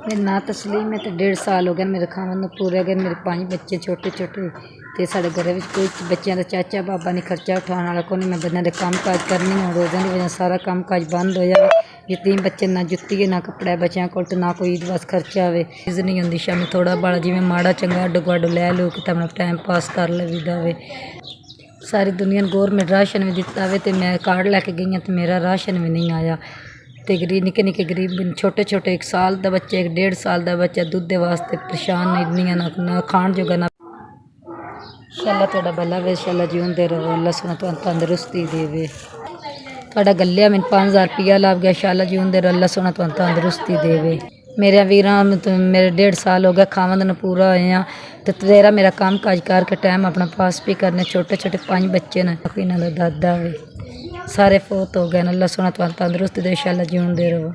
मेरा नाम तस्लीम है। तो 1.5 साल हो गए मेरे खावन में पूरे गए। मेरे 5 बच्चे छोटे छोटे तो साढ़े घर में कोई बच्चों का चाचा बाबा नहीं खर्चा उठाने वाला को नहीं। मैं बंदे काम काज करनी हूँ रोज़ा की वजह सारा काम काज बंद हो जाए। यतीम बच्चे ना जुत्ती है ना कपड़ा बच्चों को ना कोई ईद बस खर्चा आए चीज़ नहीं होंगी। शामी थोड़ा बड़ा जिमें माड़ा चंगा अड्डो गुड लै लू कि अपना टाइम पास कर लवीदा वे। सारी दुनिया ने गौरमेंट राशन भी दिता है तो मैं कार्ड लैके गई हाँ तो मेरा राशन भी नहीं आया। तो गरीब निक्के निक्के गरीब छोटे छोटे 1 साल का बच्चा 1.5 साल का बच्चा दुध के वास्ते परेशान इन्नी ना खाण जोगा ना। इंशाअल्लाह तुहाडा भला वे इंशाअल्लाह जीउंदे रहो। अल्लाह सोना तुहानू तंदुरुस्ती देवे। तुहाडा गलिया मैंने 5000 रुपया लाभ गया। इंशाअल्लाह जीउंदे रहो। अल्लाह सोना तुहानू तंदुरुस्ती देवे। मेरे वीर मेरे 1.5 साल हो गया खावंद न पूरा होया तो तेरा मेरा काम काज करके टाइम अपना पास भी करने। छोटे छोटे 5 बच्चे न कोई ना दादा वे सारे फोत हो गए। अल्लाह सोना तुहानू तंदुरुस्ती दे इंशाअल्लाह जीउंदे रहो।